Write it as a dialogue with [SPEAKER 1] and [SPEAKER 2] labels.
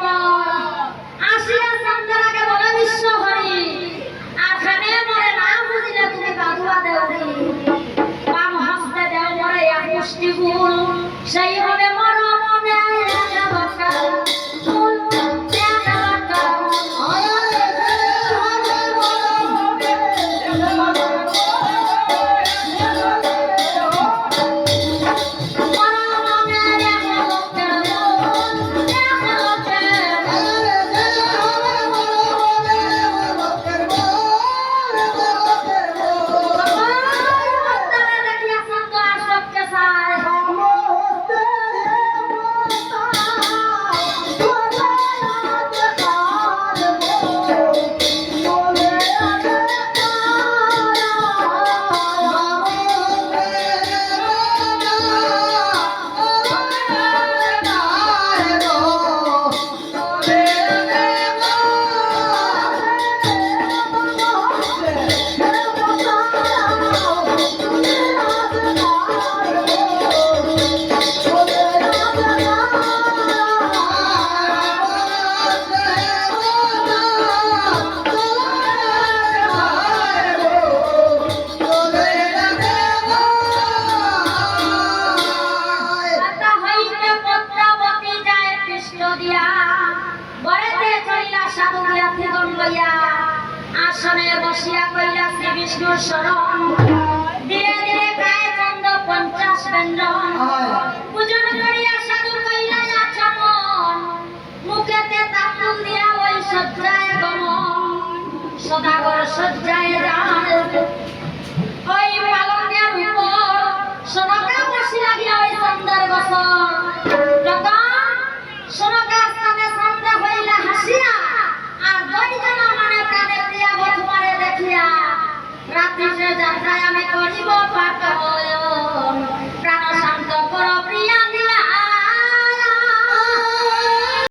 [SPEAKER 1] মর আসিয়া চন্দ্রাকে বলে বিশ্ব হরি আর খানে মরে না বুঝিলে তুমি বাধুয়া দেউরি বাম হস্তে দেও মরে এক মুষ্টি ফুল সেই হবে মর মনে আসনে বসিয়া কইলা শ্রী বিষ্ণুর শরণ ধীরে ধীরে গায়ে চন্দ 50 ব্যঞ্জন পূজন করিয়া সাধু কইলা আচমন মুখেতে তাপুল দিয়া ওই সজ্জায় গমন সদাগর সজ্জায় যায় ওই পালঙ্কের উপর সনকা বসিয়া গিয়া ওই চন্দ্রের বছর যখন সনকা স্থানে সন্ধ্যা হইলা হাসিয়া আর দৈজন মানে প্রাণে প্রিয়া বধূ মারে দেখিয়া রাত্রি যাত্রায় আমি করিব পাঠ